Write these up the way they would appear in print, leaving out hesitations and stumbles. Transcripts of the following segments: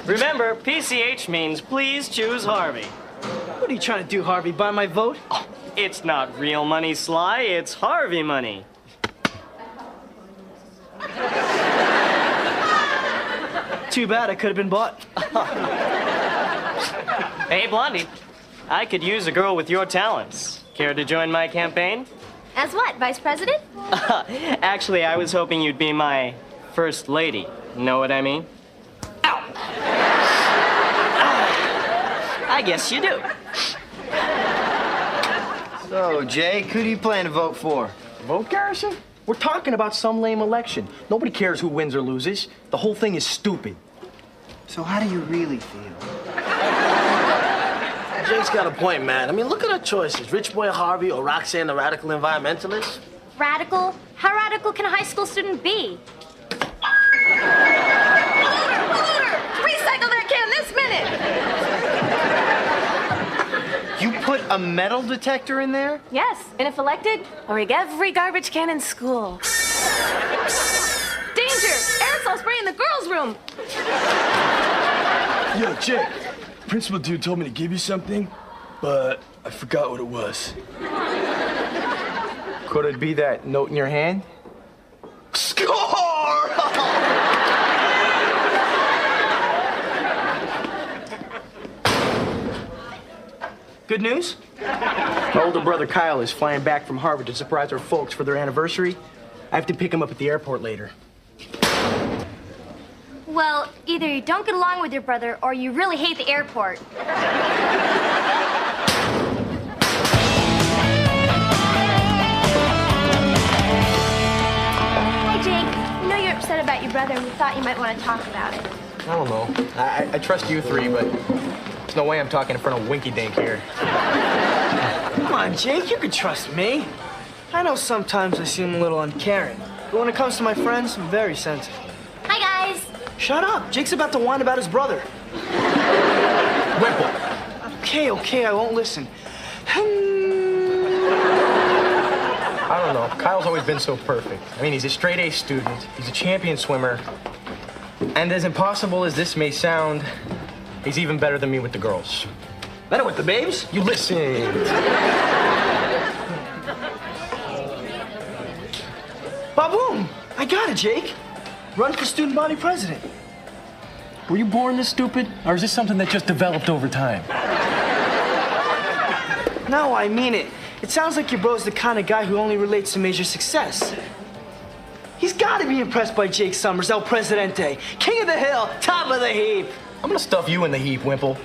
Remember, PCH means please choose Harvey. What are you trying to do, Harvey? Buy my vote? Oh, it's not real money, Sly. It's Harvey money. Too bad I could have been bought. Hey, Blondie. I could use a girl with your talents. Care to join my campaign? As what, Vice President? Actually, I was hoping you'd be my first lady. Know what I mean? Ow! I guess you do. So, Jake, who do you plan to vote for? Vote, Garrison? We're talking about some lame election. Nobody cares who wins or loses. The whole thing is stupid. So how do you really feel? Jake's got a point, man. I mean, look at our choices. Rich Boy Harvey or Roxanne, the radical environmentalist. Radical? How radical can a high school student be? Polluter! Recycle that can this minute! You put a metal detector in there? Yes, and if elected, I'll rig every garbage can in school. Danger! Aerosol spray in the girls' room! Yo, Jake, principal dude told me to give you something, but I forgot what it was. Could it be that note in your hand? Score! Good news? My older brother Kyle is flying back from Harvard to surprise our folks for their anniversary. I have to pick him up at the airport later. Well, either you don't get along with your brother or you really hate the airport. Hey, Jake. We know you're upset about your brother and we thought you might want to talk about it. I don't know. I trust you three, but there's no way I'm talking in front of Winky Dink here. Come on, Jake, you can trust me. I know sometimes I seem a little uncaring, but when it comes to my friends, I'm very sensitive. Hi, guys. Shut up. Jake's about to whine about his brother. Wimple. Okay, I won't listen. I don't know. Kyle's always been so perfect. I mean, he's a straight-A student. He's a champion swimmer. And as impossible as this may sound, he's even better than me with the girls. Better with the babes? You listen. Ba-boom! I got it, Jake. Run for student body president. Were you born this stupid, or is this something that just developed over time? No, I mean it. It sounds like your bro's the kind of guy who only relates to major success. He's got to be impressed by Jake Summers, El Presidente, king of the hill, top of the heap. I'm gonna stuff you in the heap, Wimple.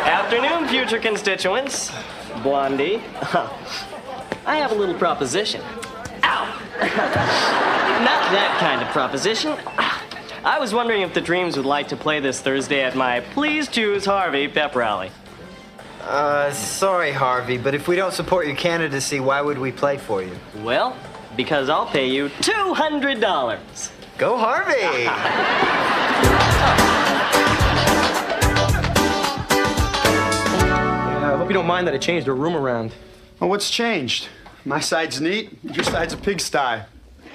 Afternoon, future constituents. Blondie. I have a little proposition. Ow! Not that kind of proposition. I was wondering if the Dreams would like to play this Thursday at my Please Choose Harvey pep rally. Sorry, Harvey, but if we don't support your candidacy, why would we play for you? Well, because I'll pay you $200. Go, Harvey! I hope you don't mind that I changed the room around. Well, what's changed? My side's neat, your side's a pigsty.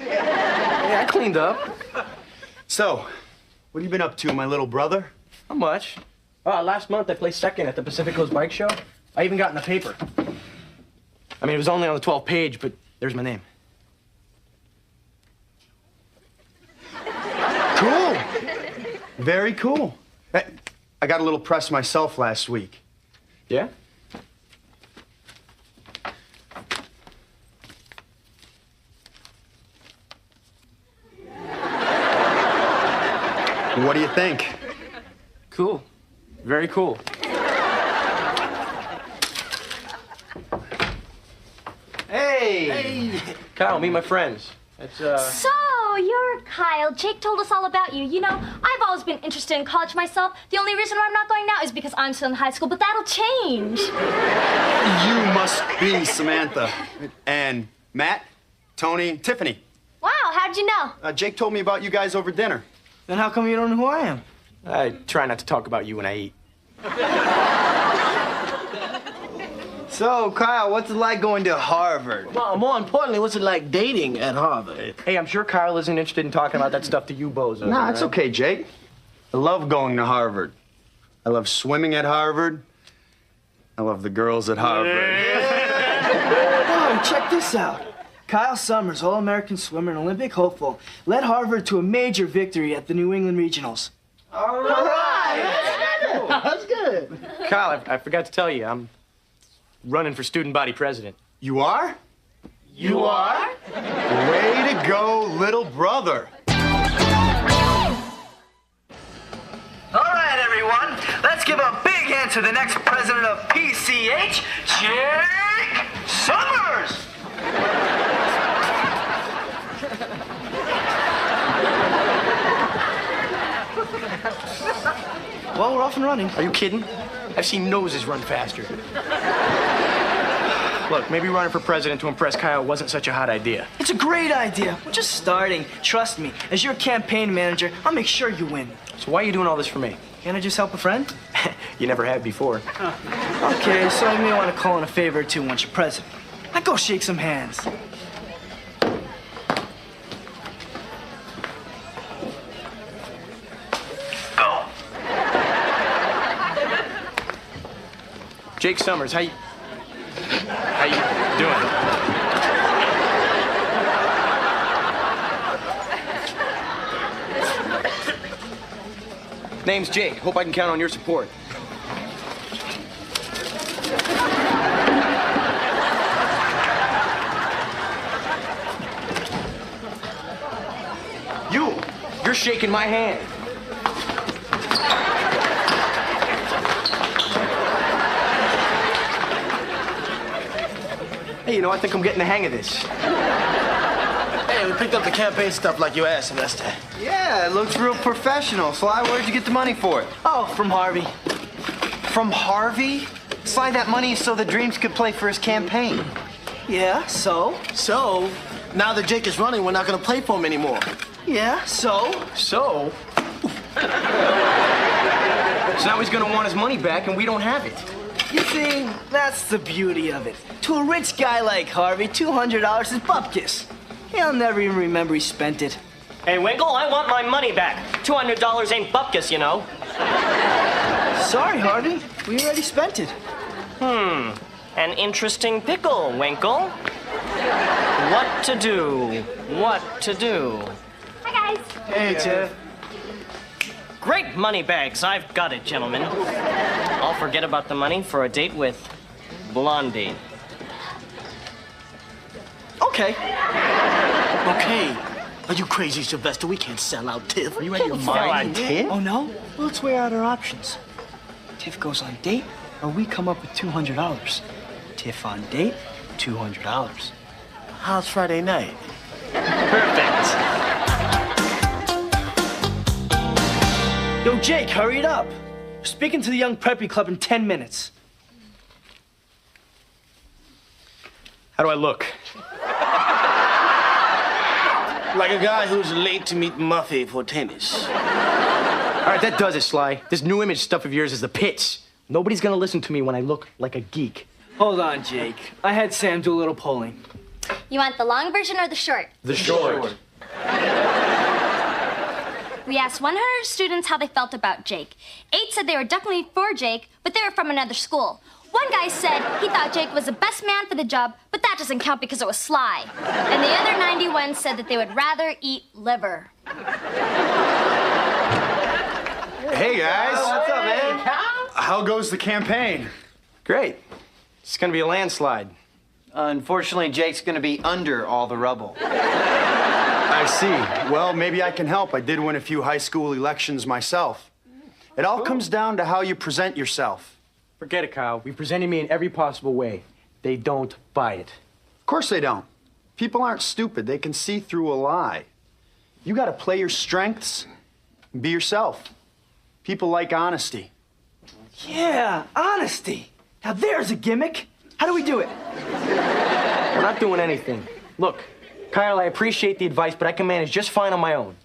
Yeah, I cleaned up. So, what have you been up to, my little brother? Not much. Last month I placed second at the Pacific Coast Bike Show. I even got in the paper. I mean, it was only on the 12th page, but there's my name. Cool. Very cool. I got a little press myself last week. Yeah? What do you think? Cool. Very cool. Hey! Kyle, meet my friends. That's, So, you're Kyle. Jake told us all about you. You know, I've always been interested in college myself. The only reason why I'm not going now is because I'm still in high school, but that'll change. You must be Samantha. And Matt, Tony, Tiffany. Wow, how'd you know? Jake told me about you guys over dinner. Then how come you don't know who I am? I try not to talk about you when I eat. So, Kyle, what's it like going to Harvard? Well, more importantly, what's it like dating at Harvard? Hey, I'm sure Kyle isn't interested in talking about that stuff to you, bozo. Nah, it's right? okay, Jake. I love going to Harvard. I love swimming at Harvard. I love the girls at Harvard. Oh, check this out. Kyle Summers, All-American swimmer and Olympic hopeful, led Harvard to a major victory at the New England Regionals. All right. That's good. Kyle, I forgot to tell you, I'm running for student body president. You are? You are? Way to go, little brother. All right, everyone, let's give a big hand to the next president of PCH, Jake Summers. Well, we're off and running. Are you kidding? I've seen noses run faster. Look, maybe running for president to impress Kyle wasn't such a hot idea. It's a great idea. We're just starting. Trust me, as your campaign manager, I'll make sure you win. So why are you doing all this for me? Can't I just help a friend? You never have before. Okay, so you may want to call in a favor or two once you're president. I'd go shake some hands. Go. Jake Summers, how you doing? Name's Jake. Hope I can count on your support. You're shaking my hand. Hey, I think I'm getting the hang of this. Hey, we picked up the campaign stuff like you asked, Sylvester. Yeah, it looks real professional. Sly, where'd you get the money for it? Oh, from Harvey. From Harvey? Sly, that money is so the Dreams could play for his campaign. Yeah, so? So, now that Jake is running, we're not going to play for him anymore. Yeah, so? So now he's gonna want his money back and we don't have it. You see, that's the beauty of it. To a rich guy like Harvey, $200 is bupkis. He'll never even remember he spent it. Hey, Winkle, I want my money back. $200 ain't bupkis, you know. Sorry, Harvey. We already spent it. An interesting pickle, Winkle. What to do? What to do? Hi, guys. Hey, Tiff. Great money bags. I've got it, gentlemen. I'll forget about the money for a date with Blondie. Okay. Okay. Are you crazy, Sylvester? We can't sell out Tiff. Are you out of your mind? Oh, no? Well, let's weigh out our options. Tiff goes on date, or we come up with $200. Tiff on date, $200. How's Friday night? Perfect. Yo, Jake, hurry it up. We're speaking to the Young Preppy Club in 10 minutes. How do I look? Like a guy who's late to meet Muffy for tennis. All right, that does it, Sly. This new image stuff of yours is the pits. Nobody's gonna listen to me when I look like a geek. Hold on, Jake. I had Sam do a little polling. You want the long version or the short? The short. We asked 100 students how they felt about Jake. 8 said they were definitely for Jake, but they were from another school. One guy said he thought Jake was the best man for the job, but that doesn't count because it was Sly. And the other 91 said that they would rather eat liver. Hey, guys. What's up, man? How goes the campaign? Great. It's gonna be a landslide. Unfortunately, Jake's gonna be under all the rubble. I see. Well, maybe I can help. I did win a few high school elections myself. It all comes down to how you present yourself. Forget it, Kyle. You presented me in every possible way. They don't buy it. Of course they don't. People aren't stupid. They can see through a lie. You got to play your strengths and be yourself. People like honesty. Yeah, honesty. Now there's a gimmick. How do we do it? We're not doing anything. Look, Kyle, I appreciate the advice, but I can manage just fine on my own.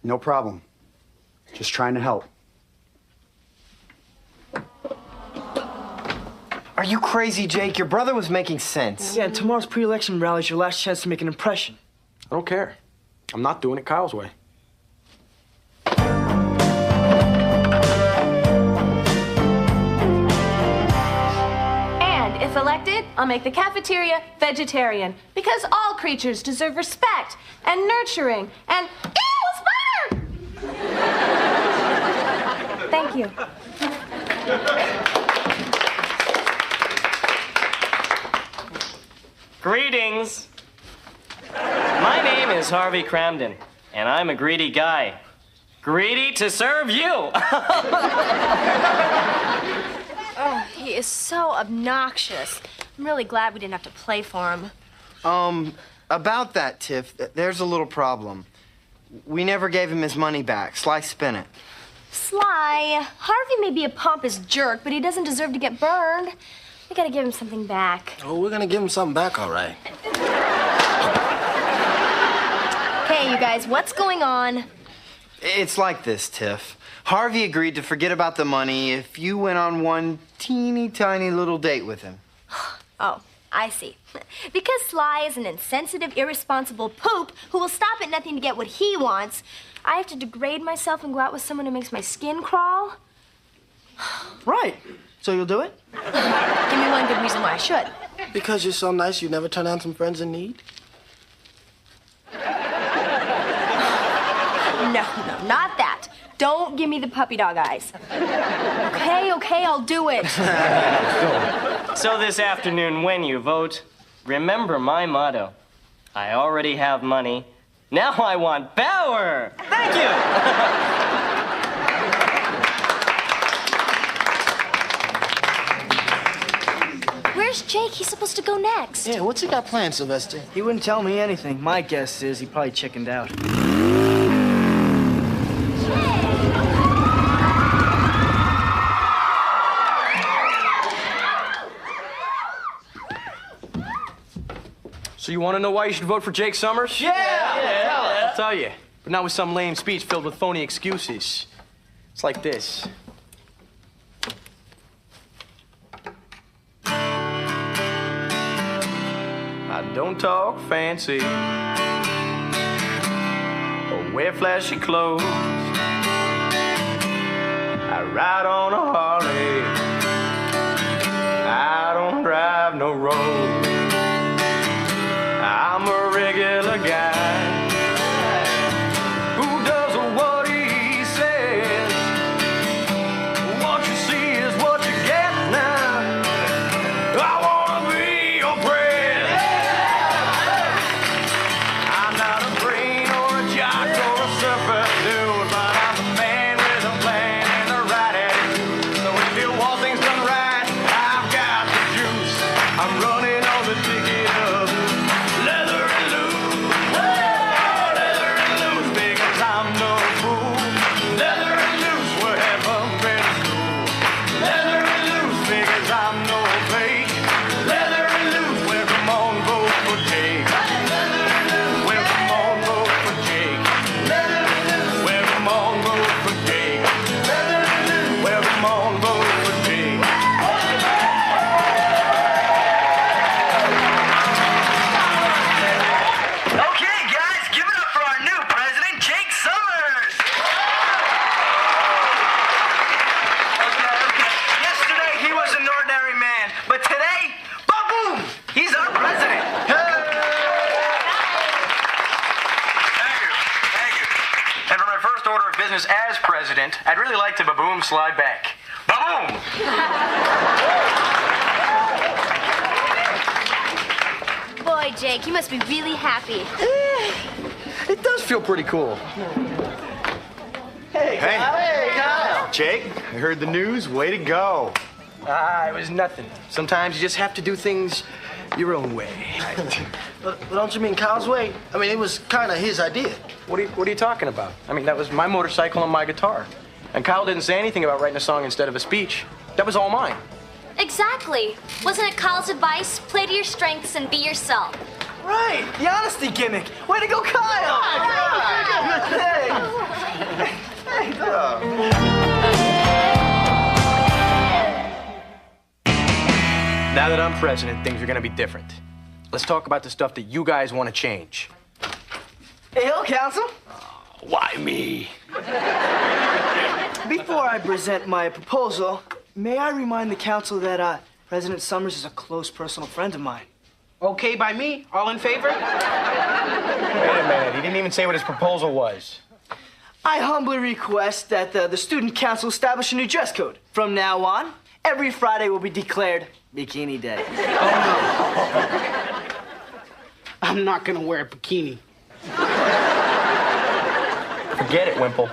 No problem. Just trying to help. Are you crazy, Jake? Your brother was making sense. Yeah, and tomorrow's pre-election rally is your last chance to make an impression. I don't care. I'm not doing it Kyle's way. All I'll make the cafeteria vegetarian because all creatures deserve respect and nurturing and ew, spider! Thank you. Greetings. My name is Harvey Cramden, and I'm a greedy guy. Greedy to serve you. Oh, he is so obnoxious. I'm really glad we didn't have to play for him. About that, Tiff, there's a little problem. We never gave him his money back. Sly spent it. Sly, Harvey may be a pompous jerk, but he doesn't deserve to get burned. We gotta give him something back. Oh, we're gonna give him something back, all right. Hey, you guys, what's going on? It's like this, Tiff. Harvey agreed to forget about the money if you went on one teeny tiny little date with him. Oh, I see. Because Sly is an insensitive, irresponsible poop who will stop at nothing to get what he wants, I have to degrade myself and go out with someone who makes my skin crawl? Right. So you'll do it? Give me one good reason why I should. Because you're so nice, you never turn down some friends in need? No, not that. Don't give me the puppy dog eyes. Okay, I'll do it. So this afternoon, when you vote, remember my motto. I already have money. Now I want power. Thank you. Where's Jake? He's supposed to go next. Yeah, what's he got planned, Sylvester? He wouldn't tell me anything. My guess is he probably chickened out. So you want to know why you should vote for Jake Summers? Yeah. I'll tell you. But not with some lame speech filled with phony excuses. It's like this. I don't talk fancy or wear flashy clothes. I ride on a Harley. I don't drive no road. I'm a regular guy who does what he says. What you see is what you get now. I wanna be your friend. I'm not a brain or a jock or a surfer dude, but I'm a man with a plan and the right attitude. So if you want things done right, I've got the juice. I'm running on the ticket of leather and loose. Leather and loose, because I'm no fool. Leather and loose, we're having better school. Leather and loose, because I'm no fake. Leather and loose, well, come on, vote for Jake. Well, come on, vote for Jake. Well, come on, vote for Jake. Well, come on, vote for Jake. Okay, guys, give it up for our new president, Jake Summers. Okay. Yesterday, he was an ordinary man, but today, ba-boom, he's our president. Thank you. And for my first order of business as president, I'd really like to ba-boom slide back. Ba-boom! Boy, Jake, you must be really happy. It does feel pretty cool. Hey, Kyle. Jake, I heard the news. Way to go. It was nothing. Sometimes you just have to do things your own way. But don't you mean Kyle's way? I mean, it was kind of his idea. What are you talking about? I mean, that was my motorcycle and my guitar. And Kyle didn't say anything about writing a song instead of a speech. That was all mine. Exactly. Wasn't it Kyle's advice? Play to your strengths and be yourself. Right. The honesty gimmick. Way to go, Kyle. Hey, good. Now that I'm president, things are gonna be different. Let's talk about the stuff that you guys want to change. Hey, hello, Council. Why me? Before I present my proposal, may I remind the council that President Summers is a close personal friend of mine. Okay by me? All in favor? Wait a minute. He didn't even say what his proposal was. I humbly request that the student council establish a new dress code. From now on, every Friday will be declared Bikini Day. Oh, no. I'm not gonna wear a bikini. Forget it, Wimple.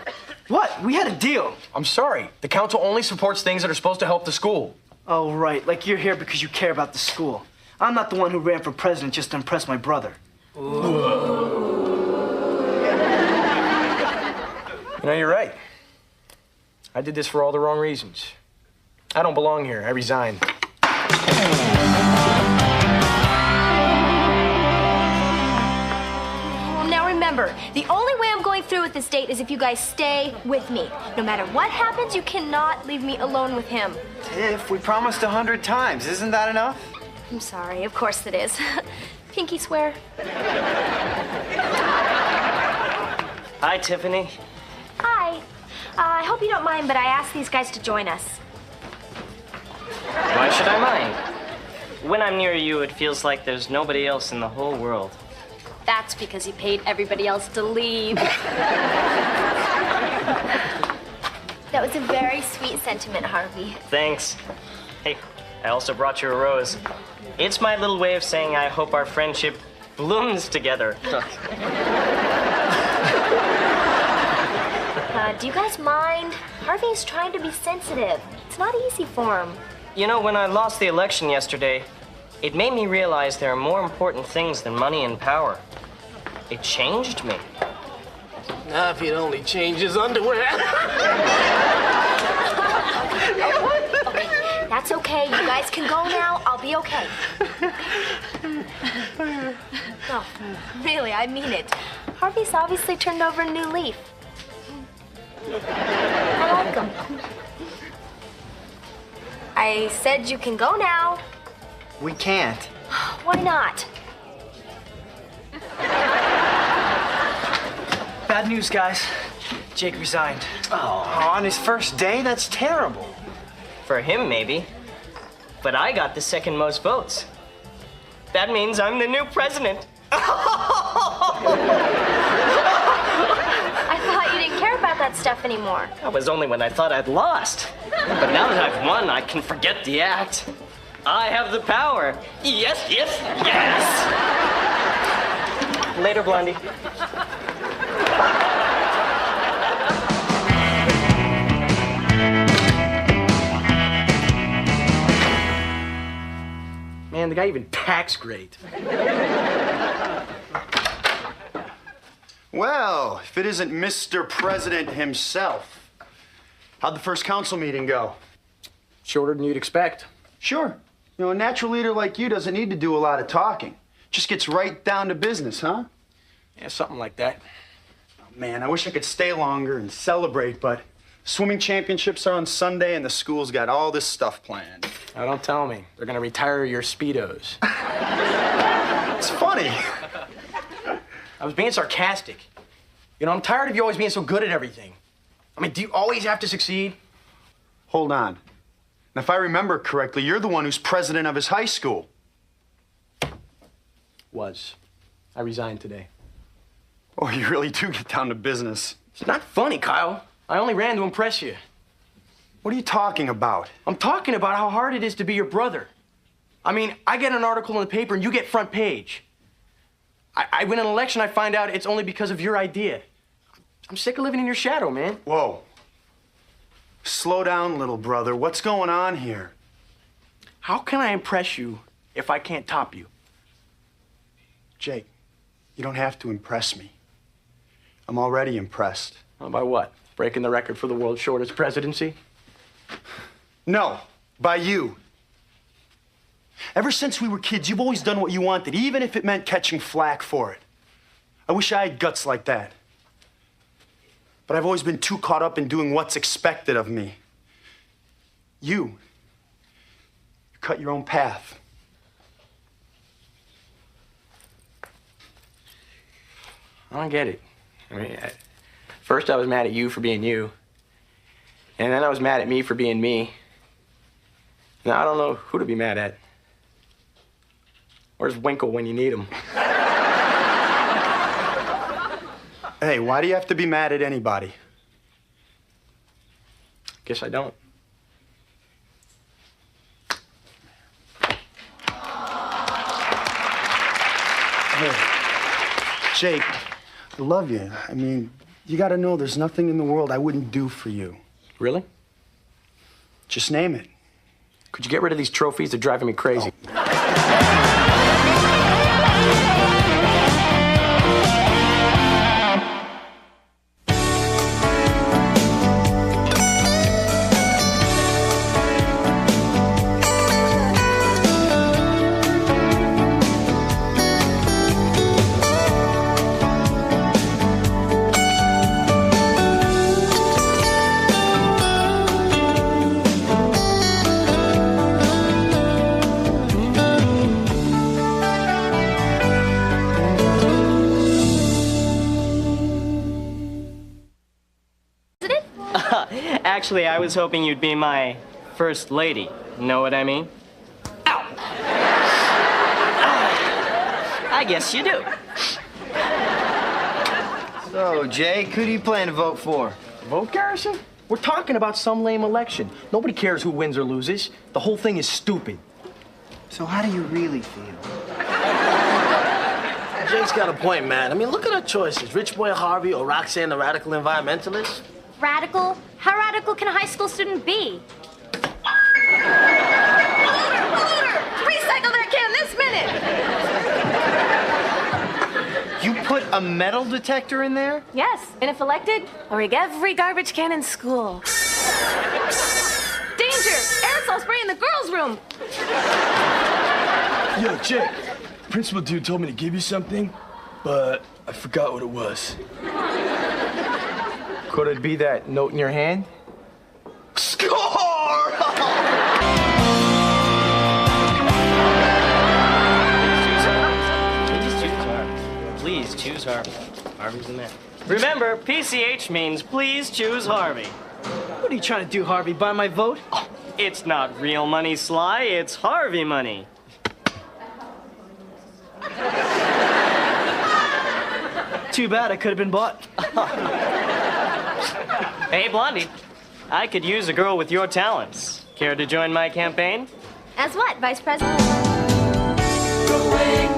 What? We had a deal. I'm sorry. The council only supports things that are supposed to help the school. Oh, right. Like you're here because you care about the school. I'm not the one who ran for president just to impress my brother. You know, you're right. I did this for all the wrong reasons. I don't belong here. I resign. Now remember, the only way I'm going through with this date is if you guys stay with me. No matter what happens, you cannot leave me alone with him. Tiff, we promised 100 times. Isn't that enough? I'm sorry, of course it is. Pinky swear. Hi, Tiffany. Hi. I hope you don't mind, but I asked these guys to join us. Why should I mind? When I'm near you, it feels like there's nobody else in the whole world. That's because you paid everybody else to leave. That was a very sweet sentiment, Harvey. Thanks. Hey, I also brought you a rose. It's my little way of saying I hope our friendship blooms together. Do you guys mind? Harvey's trying to be sensitive. It's not easy for him. You know, when I lost the election yesterday, it made me realize there are more important things than money and power. It changed me. Now if he'd only change his underwear. Okay, that's okay. You guys can go now. I'll be okay. No, really, I mean it. Harvey's obviously turned over a new leaf. I like him. I said you can go now. We can't. Why not? Bad news, guys. Jake resigned. Oh, on his first day? That's terrible. For him, maybe. But I got the second most votes. That means I'm the new president. I thought you didn't care about that stuff anymore. That was only when I thought I'd lost. But now that I've won, I can forget the act. I have the power. Yes, yes, yes! Later, Blondie. Man, the guy even packs great. Well, if it isn't Mr. President himself. How'd the first council meeting go? Shorter than you'd expect. Sure. You know, a natural leader like you doesn't need to do a lot of talking. Just gets right down to business, huh? Yeah, something like that. Oh, man, I wish I could stay longer and celebrate, but swimming championships are on Sunday and the school's got all this stuff planned. Now, don't tell me. They're gonna retire your Speedos. It's funny. I was being sarcastic. You know, I'm tired of you always being so good at everything. I mean, do you always have to succeed? Hold on. And if I remember correctly, you're the one who's president of his high school. Was. I resigned today. Oh, you really do get down to business. It's not funny, Kyle. I only ran to impress you. What are you talking about? I'm talking about how hard it is to be your brother. I mean, I get an article in the paper and you get front page. I win an election, I find out it's only because of your idea. I'm sick of living in your shadow, man. Whoa. Slow down, little brother. What's going on here? How can I impress you if I can't top you? Jake, you don't have to impress me. I'm already impressed. Well, by what? Breaking the record for the world's shortest presidency? No, by you. Ever since we were kids, you've always done what you wanted, even if it meant catching flack for it. I wish I had guts like that. But I've always been too caught up in doing what's expected of me. You cut your own path. I don't get it. I mean, first I was mad at you for being you. And then I was mad at me for being me. Now, I don't know who to be mad at. Where's Winkle when you need him? Hey, why do you have to be mad at anybody? Guess I don't. Hey, Jake, I love you. I mean, you gotta know there's nothing in the world I wouldn't do for you. Really? Just name it. Could you get rid of these trophies? They're driving me crazy. Actually, I was hoping you'd be my first lady. Know what I mean? Ow! I guess you do. So, Jake, who do you plan to vote for? Vote, Garrison? We're talking about some lame election. Nobody cares who wins or loses. The whole thing is stupid. So how do you really feel? Jake's got a point, man. I mean, look at our choices. Rich Boy Harvey or Roxanne the radical environmentalist. Radical? How radical can a high school student be? Polluter! Recycle that can this minute! You put a metal detector in there? Yes, and if elected, I'll rig every garbage can in school. Danger! Aerosol spray in the girls' room! Yo, Jake, principal dude told me to give you something, but I forgot what it was. Could it be that note in your hand? Score! Please choose Harvey. Harvey's the man. Remember, PCH means please choose Harvey. What are you trying to do, Harvey? Buy my vote? Oh, it's not real money, Sly. It's Harvey money. Too bad I could have been bought. Hey, Blondie. I could use a girl with your talents. Care to join my campaign? As what, Vice President? Going